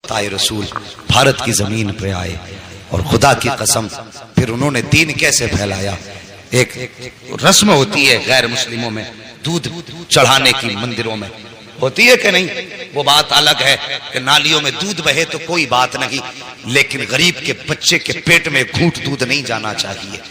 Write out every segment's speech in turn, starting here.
ताए रसूल भारत की जमीन पे आए और खुदा की कसम फिर उन्होंने दीन कैसे फैलाया। एक रस्म होती है गैर मुस्लिमों में, दूध चढ़ाने की मंदिरों में होती है कि नहीं, वो बात अलग है कि नालियों में दूध बहे तो कोई बात नहीं, लेकिन गरीब के बच्चे के पेट में घूंट दूध नहीं जाना चाहिए।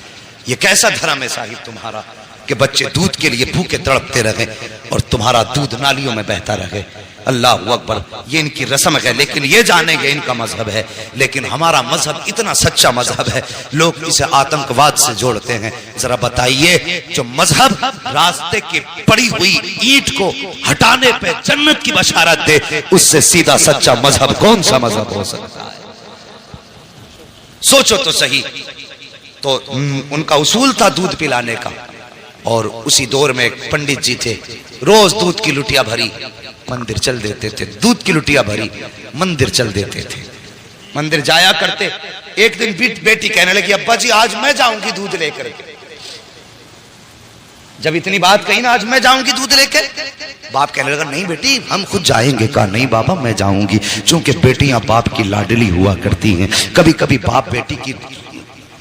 ये कैसा धर्म है साहिब तुम्हारा कि बच्चे दूध के लिए भूखे तड़पते रहे और तुम्हारा दूध नालियों में बहता रहे। अल्लाह अकबर, ये इनकी रस्म है, लेकिन ये जानेंगे इनका मजहब है। लेकिन हमारा मजहब इतना सच्चा मजहब है, लोग इसे आतंकवाद से जोड़ते हैं। जरा बताइए, जो मजहब रास्ते की पड़ी हुई ईंट को हटाने पे जन्नत की बशारत दे, उससे सीधा सच्चा मजहब कौन सा मजहब हो सकता है? सोचो तो सही। तो उनका उसूल था दूध पिलाने का, और उसी दौर में एक पंडित जी थे, रोज दूध की लुटिया भरी मंदिर चल देते थे, दूध की लुटिया भरी मंदिर चल देते थे, मंदिर जाया करते। एक दिन बेटी कहने लगी, अब्बा जी आज मैं जाऊंगी दूध लेकर। जब इतनी बात कही ना, आज मैं जाऊंगी दूध लेकर, बाप कहने लगा नहीं बेटी हम खुद जाएंगे। कहा नहीं बाबा मैं जाऊंगी, चूंकि बेटियां बाप की लाडली हुआ करती हैं। कभी कभी बाप बेटी की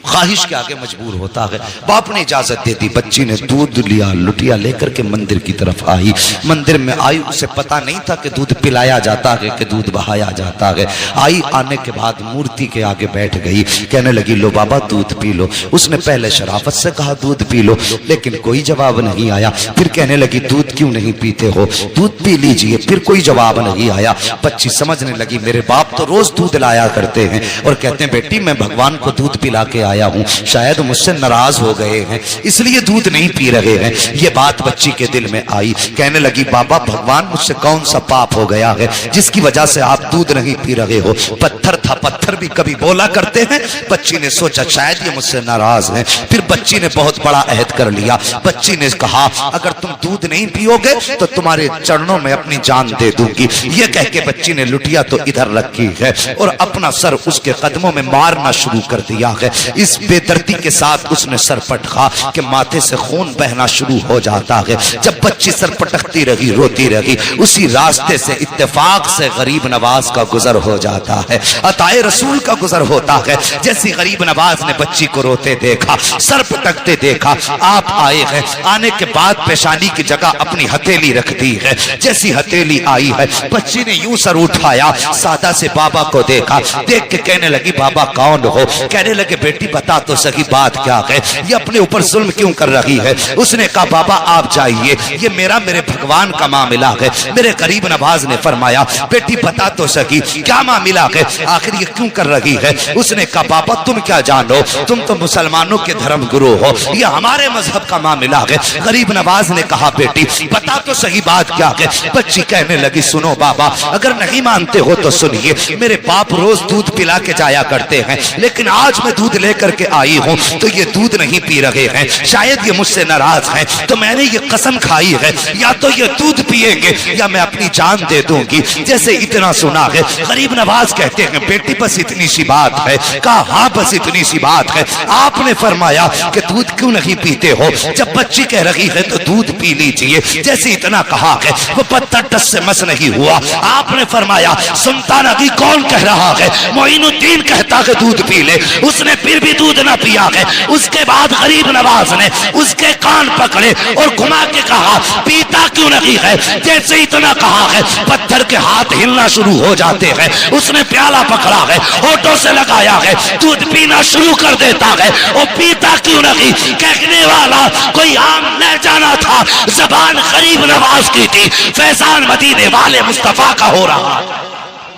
ख्वाहिश के आगे मजबूर होता है। बाप ने इजाजत दे दी, बच्ची ने दूध लिया, लुटिया लेकर के मंदिर की तरफ आई। मंदिर में आई, उसे पता नहीं था कि दूध पिलाया जाता है कि दूध बहाया जाता है। आई, आने के बाद मूर्ति के आगे बैठ गई, कहने लगी लो बाबा दूध पी लो। उसने पहले शराफत से कहा दूध पी लो, लेकिन कोई जवाब नहीं आया। फिर कहने लगी दूध क्यों नहीं पीते हो, दूध पी लीजिए। फिर कोई जवाब नहीं आया। बच्ची समझने लगी मेरे बाप तो रोज दूध लाया करते हैं और कहते हैं बेटी मैं भगवान को दूध पिला के आया हूं, शायद मुझसे नाराज हो गए हैं इसलिए दूध नहीं पी रहे हैं। ये बात बच्ची के दिल में आई। कहने लगी बाबा भगवान मुझसे कौन सा पाप हो गया है जिसकी वजह से आप दूध नहीं पी रहे हो। पत्थर था, पत्थर भी कभी बोला करते हैं। बच्ची ने सोचा शायद ये मुझसे नाराज है। फिर बच्ची ने बहुत बड़ा अहद कर लिया। बच्ची ने कहा अगर तुम दूध नहीं पियोगे तो तुम्हारे चरणों में अपनी जान दे दूंगी। ये कह के बच्ची ने लुटिया तो इधर रखी है और अपना सर उसके कदमों में मारना शुरू कर दिया है। इस बेदर्दी के साथ उसने सर पटका कि माथे से खून बहना शुरू हो जाता है। जब बच्ची सर पटकती रही, रोती रही, उसी रास्ते से इत्तेफाक से गरीब नवाज का गुजर हो जाता है, अताए रसूल का गुजर होता है। जैसी गरीब नवाज ने बच्ची को रोते देखा, सर पटकते देखा, आप आए हैं। आने के बाद पेशानी की जगह अपनी हथेली रख दी है। जैसी हथेली आई है, बच्ची ने यूं सर उठाया, सादा से बाबा को देखा। देख के कहने लगी बाबा कौन हो। कहने लगे बेटी बता तो सही बात क्या है, ये अपने ऊपर जुल्म क्यों कर रही है। उसने कहा बाबा आप जाइए, ये मेरे भगवान का मामला है। मेरे गरीब नवाज ने फरमाया बेटी बता तो सही क्या मामला है, आखिर ये क्यों कर रही है। उसने कहा बाबा तुम क्या जानो, तुम तो मुसलमानों के धर्म गुरु हो, ये हमारे मजहब का मामला है। गरीब नवाज ने कहा बेटी बता तो सही बात क्या है। बच्ची कहने लगी सुनो बाबा अगर नहीं मानते हो तो सुनिए, मेरे बाप रोज दूध पिला के जाया करते हैं, लेकिन आज मैं दूध लेकर के आई हूं तो ये दूध नहीं पी रहे हैं, शायद ये मुझसे नाराज हैं। तो मैंने ये कसम खाई है या तो ये दूध पिएंगे या मैं अपनी जान दे दूंगी। जैसे इतना सुना है, गरीब नवाज कहते हैं बेटी बस इतनी सी बात है। कहा हाँ बस इतनी सी बात है। आपने फरमाया कि दूध क्यों नहीं पीते हो। जब बच्ची कह रही है तो दूध पी लीजिए, जैसे इतना कहा है वो पत्थर टस से मस नहीं हुआ। आपने फरमाया सुनता नहीं कौन कह रहा है, मोइनुद्दीन कहता है दूध पी ले। उसने फिर भी दूध ना पिया है। उसके बाद गरीब नवाज ने उसके कान पकड़े और घुमा के कहा पीता क्यों नहीं है। जैसे इतना कहा है पत्थर के हाथ हिलना शुरू हो जाते हैं। उसने प्याला पकड़ा है, होठों से लगाया है, दूध पीना शुरू कर देता है। और पीता क्यों नहीं, कहने वाला कोई आम न जाना था, जबान गरीब नवाज की थी। फैजान मदीने वाले मुस्तफा का हो रहा।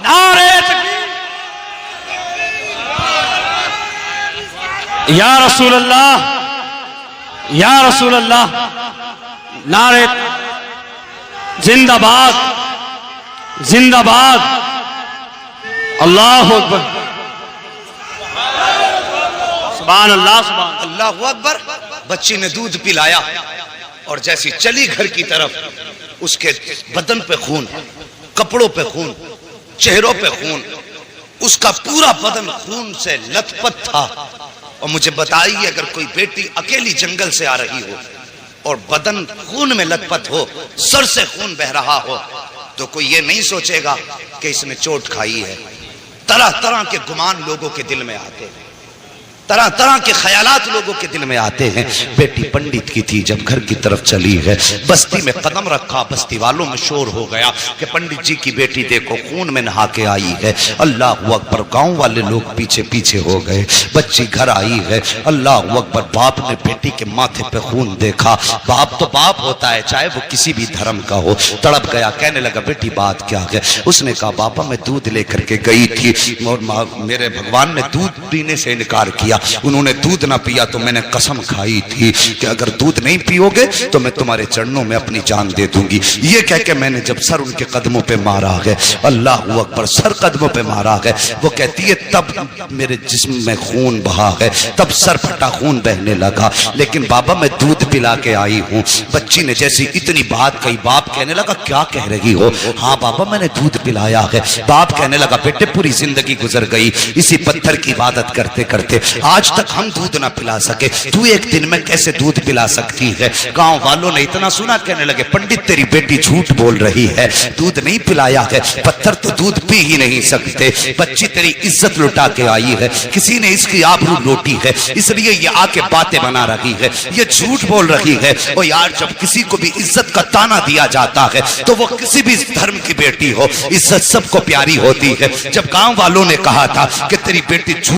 नारे या रसूल अल्लाह, या रसूल अल्लाह, नारे जिंदाबाद जिंदाबाद, अल्लाह अकबर, सुभान अल्लाह, सुभान अल्लाह अकबर। बच्ची ने दूध पिलाया और जैसी चली घर की तरफ उसके बदन पे खून, कपड़ों पे खून, चेहरों पे खून, उसका पूरा बदन खून से लथपथ था। और मुझे बताइए अगर कोई बेटी अकेली जंगल से आ रही हो और बदन खून में लथपथ हो, सर से खून बह रहा हो, तो कोई ये नहीं सोचेगा कि इसने चोट खाई है। طرح طرح کے گمان لوگوں کے دل میں آتے ہیں، طرح طرح کے خیالات لوگوں کے دل میں آتے ہیں۔ بیٹی پنڈت کی تھی، جب گھر کی طرف چلی ہے، بستی میں قدم رکھا، بستی والوں میں شور ہو گیا کہ پنڈت جی کی بیٹی دیکھو خون میں نہا کے آئی ہے۔ اللہ اکبر، گاؤں والے لوگ پیچھے پیچھے ہو گئے، بچی گھر آئی ہے۔ اللہ اکبر، باپ نے بیٹی کے ماتھے پہ خون دیکھا، باپ تو باپ ہوتا ہے چاہے وہ کسی بھی دھرم کا ہو، تڑپ گیا، کہنے لگا بیٹی بات کیا ہے؟ اس نے کہا بابا میں دودھ لے کر کے گئی تھی اور میرے بھگوان نے دودھ پینے سے انکار کیا، انہوں نے دودھ نہ پیا تو میں نے قسم کھائی تھی کہ اگر دودھ نہیں پیو گے تو میں تمہارے چرنوں میں اپنی جان دے دوں گی۔ یہ کہہ کے میں نے جب سر ان کے قدموں پہ مارا ہے، اللہ اکبر، سر قدموں پہ مارا ہے، وہ کہتی ہے تب میرے جسم میں خون بہا ہے، تب سر پھٹا خون بہنے لگا، لیکن بابا میں دودھ پلا کے آئی ہوں۔ بچی نے جیسی اتنی بات کہی، باپ کہنے لگا کیا کہہ رہی ہو؟ ہاں بابا میں نے دودھ پلایا ہے۔ باپ کہنے لگا بیٹے پوری زندگی گزر گئی اسی پتھر کی عبادت کرتے کرتے، آج تک ہم دودھ نہ پلا سکے، تو ایک دن میں کیسے دودھ پلا سکتی ہے؟ گاؤں والوں نے اتنا سنا، کہنے لگے پنڈت تیری بیٹی جھوٹ بول رہی ہے، دودھ نہیں پلایا ہے، پتھر تو دودھ پی ہی نہیں سکتے، بچی تیری عزت لٹا کے آئی ہے، کسی نے اس کی آبرو لوٹی ہے اس لیے یہ آ کے باتیں بنا رہی ہے، یہ جھوٹ بول رہی ہے۔ اور یار جب کسی کو بھی عزت کا تانا دیا جاتا ہے تو وہ کسی بھی دھرم کی بیٹی ہو، عزت سب کو پیاری ہوتی ہے۔ جب گاؤں والوں نے کہا تھا کہ تیری بیٹی جھوٹ